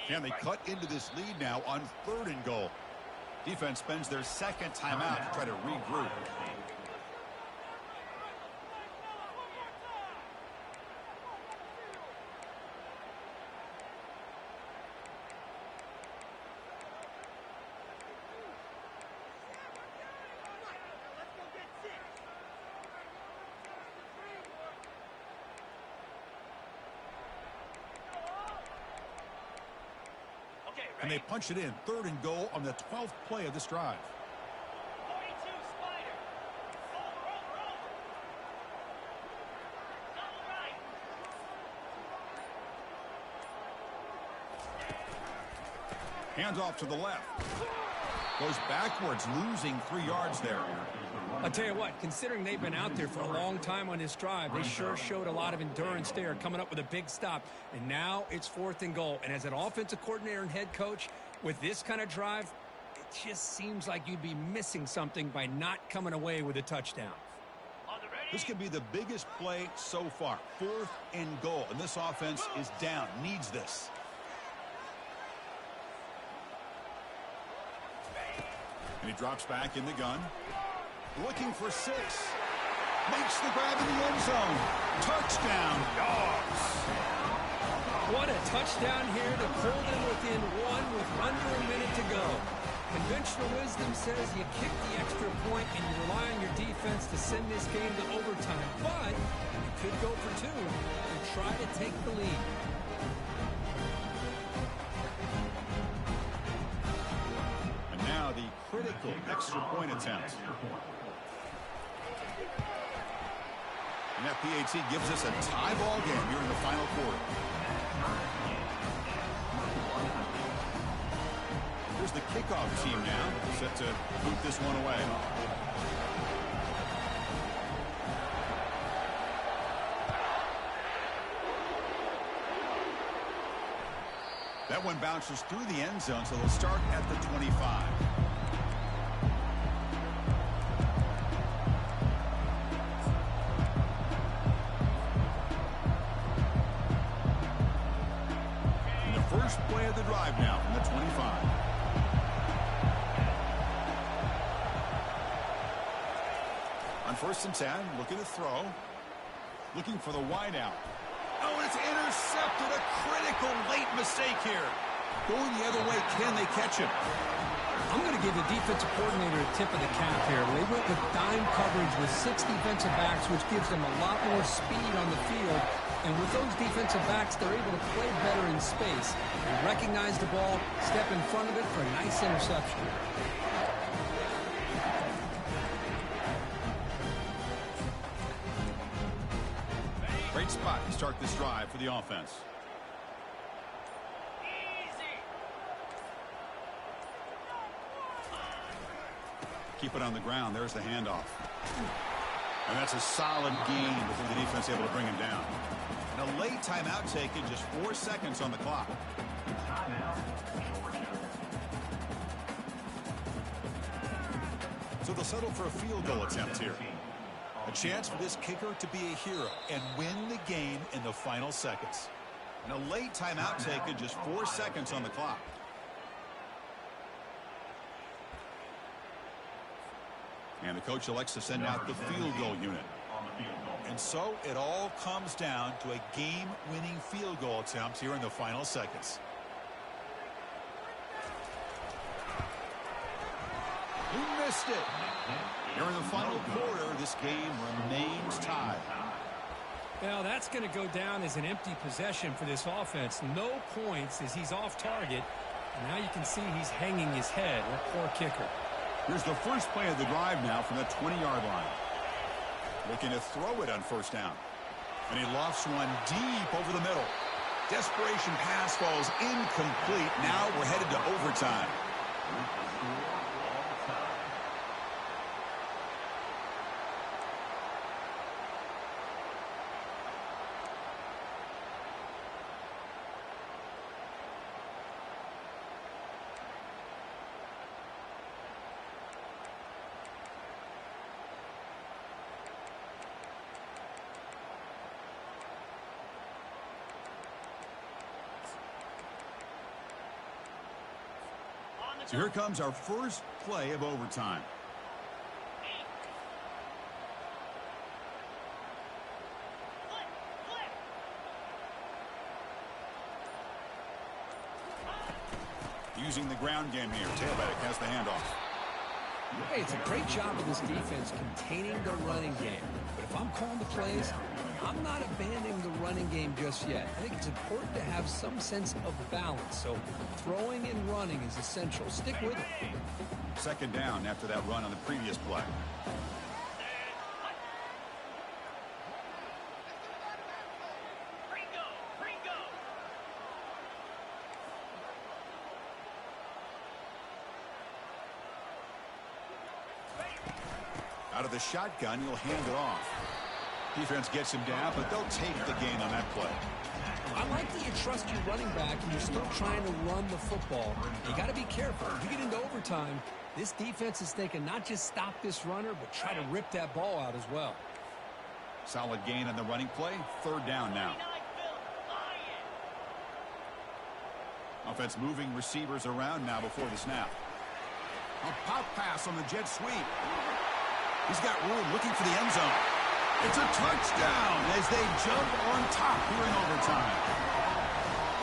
Can they cut into this lead now on third and goal? Defense spends their second timeout to try to regroup. And they punch it in. Third and goal on the 12th play of this drive. 42 Spider. Roll. Double right. Hands off to the left. Goes backwards, losing 3 yards there. I'll tell you what, considering they've been out there for a long time on this drive, they sure showed a lot of endurance there, coming up with a big stop. And now it's fourth and goal. And as an offensive coordinator and head coach, with this kind of drive, it just seems like you'd be missing something by not coming away with a touchdown. This could be the biggest play so far. Fourth and goal. And this offense is down. Needs this. And he drops back in the gun. Looking for 6. Makes the grab in the end zone. Touchdown, Dogs. What a touchdown here to pull them within one with under a minute to go. Conventional wisdom says you kick the extra point and you rely on your defense to send this game to overtime. But you could go for 2 and try to take the lead. And now the critical extra point attempt. And that PAT gives us a tie ball game here in the final quarter. Here's the kickoff team now, set to boot this one away. That one bounces through the end zone, so they'll start at the 25. On 1st and 10, looking to throw. Looking for the wide out. Oh, and it's intercepted. A critical late mistake here. Going the other way, can they catch him? I'm going to give the defensive coordinator a tip of the cap here. They went with dime coverage with 6 defensive backs, which gives them a lot more speed on the field. And with those defensive backs, they're able to play better in space. They recognize the ball, step in front of it for a nice interception. Great spot to start this drive for the offense. Keep it on the ground. There's the handoff. And that's a solid gain before the defense able to bring him down. And a late timeout taken, just 4 seconds on the clock. So they'll settle for a field goal attempt here. A chance for this kicker to be a hero and win the game in the final seconds. And a late timeout taken, just 4 seconds on the clock. And the coach elects to send out the field goal unit. And so it all comes down to a game-winning field goal attempt here in the final seconds. He missed it. Here in the final quarter, this game remains tied. Well, that's going to go down as an empty possession for this offense. No points as he's off target. And now you can see he's hanging his head. What poor kicker. Here's the first play of the drive now from the 20-yard line. Looking to throw it on 1st down. And he lofts one deep over the middle. Desperation pass falls incomplete. Now we're headed to overtime. So here comes our first play of overtime. Using the ground game here. Tailback has the handoff. Hey, it's a great job of this defense containing the running game. But if I'm calling the plays, I'm not abandoning the running game just yet. I think it's important to have some sense of balance. So throwing and running is essential. Stick with it. 2nd down after that run on the previous play. Out of the shotgun, he'll hand it off. Defense gets him down, but they'll take the gain on that play. I like that you trust your running back and you're still trying to run the football. You got to be careful. If you get into overtime, this defense is thinking not just stop this runner, but try to rip that ball out as well. Solid gain on the running play. 3rd down now. Offense moving receivers around now before the snap. A pop pass on the jet sweep. He's got room looking for the end zone. It's a touchdown as they jump on top here in overtime.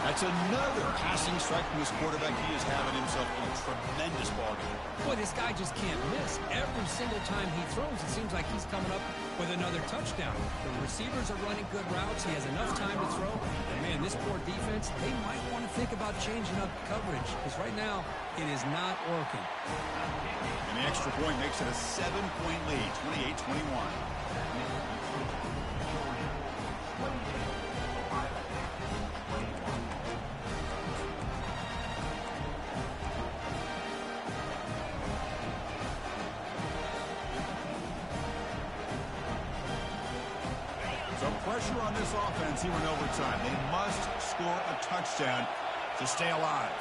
That's another passing strike from this quarterback. He is having himself a tremendous ball game. Boy, this guy just can't miss. Every single time he throws, it seems like he's coming up with another touchdown. The receivers are running good routes. He has enough time to throw. And, man, this poor defense, they might want to think about changing up coverage because right now it is not working. And the extra point makes it a 7-point lead, 28-21. So pressure on this offense here in overtime. They must score a touchdown to stay alive.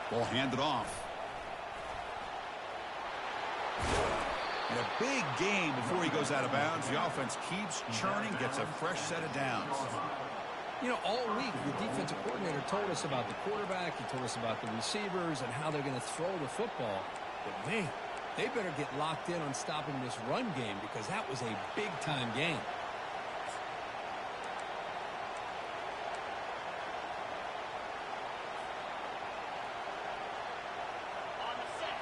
Ball handed off. And a big game before he goes out of bounds. The offense keeps churning, gets a fresh set of downs. You know, all week the defensive coordinator told us about the quarterback. He told us about the receivers and how they're going to throw the football. But, man, They better get locked in on stopping this run game because that was a big-time game. On the set.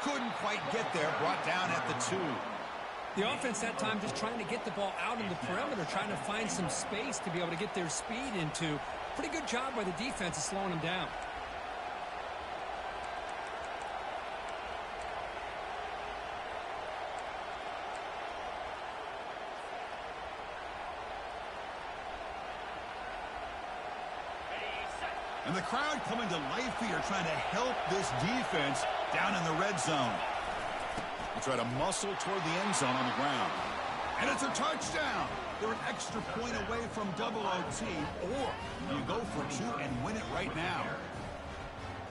Couldn't quite get there, brought down at the 2. The offense that time just trying to get the ball out in the perimeter, trying to find some space to be able to get their speed into. Pretty good job by the defense of slowing them down. And the crowd coming to life here, trying to help this defense down in the red zone. They try to muscle toward the end zone on the ground. And it's a touchdown. They're an extra point away from double OT, or you go for 2 and win it right now.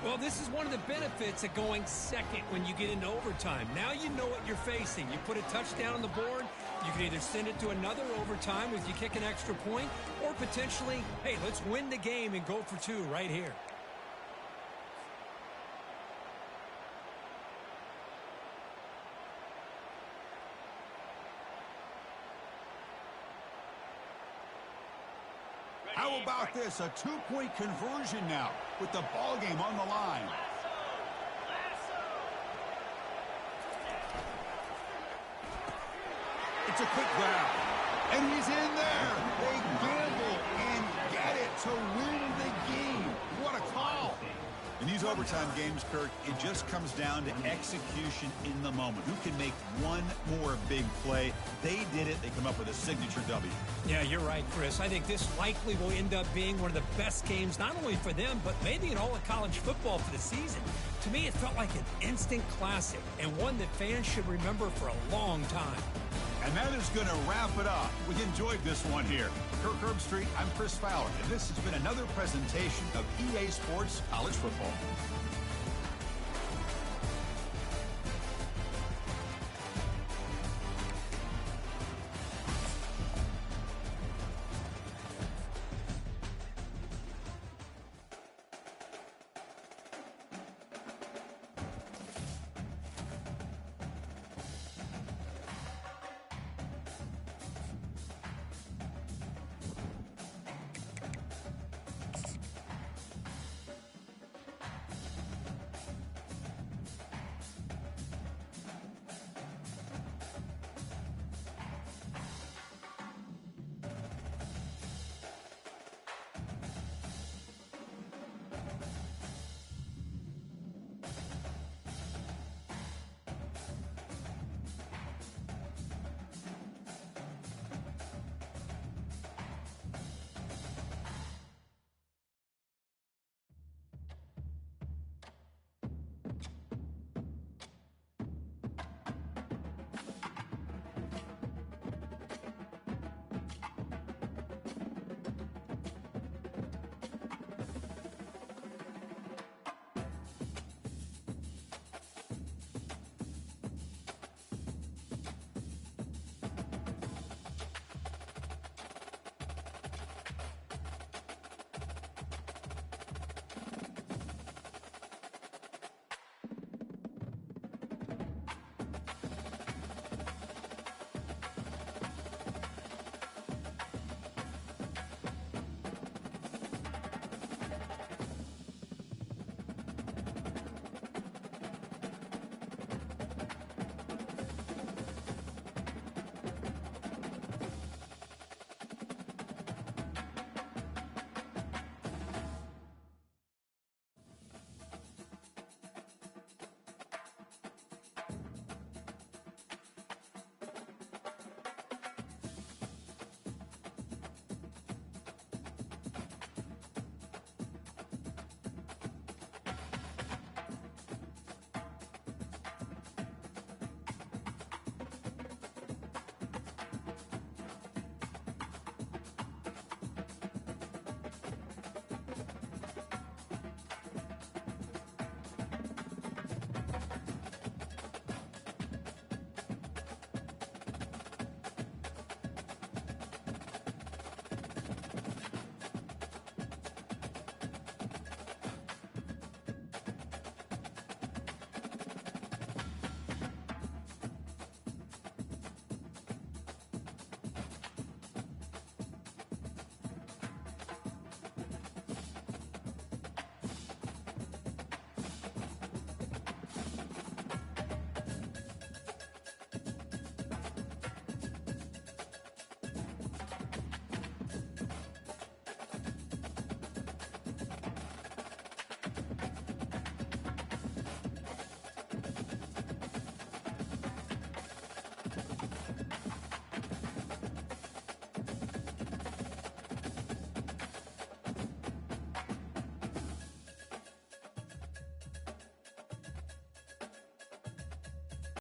Well, this is one of the benefits of going second when you get into overtime. Now you know what you're facing. You put a touchdown on the board, you can either send it to another overtime if you kick an extra point, or potentially, hey, let's win the game and go for 2 right here. How about this? A 2-point conversion now with the ball game on the line. It's a quick grab. And he's in there. They gamble and get it to win the game. What a call. In these overtime games, Kirk, it just comes down to execution in the moment. Who can make one more big play? They did it. They come up with a signature W. Yeah, you're right, Chris. I think this likely will end up being one of the best games, not only for them, but maybe in all of college football for the season. To me, it felt like an instant classic and one that fans should remember for a long time. And that is going to wrap it up. We enjoyed this one here. Kirk Herbstreit, I'm Chris Fowler, and this has been another presentation of EA Sports College Football.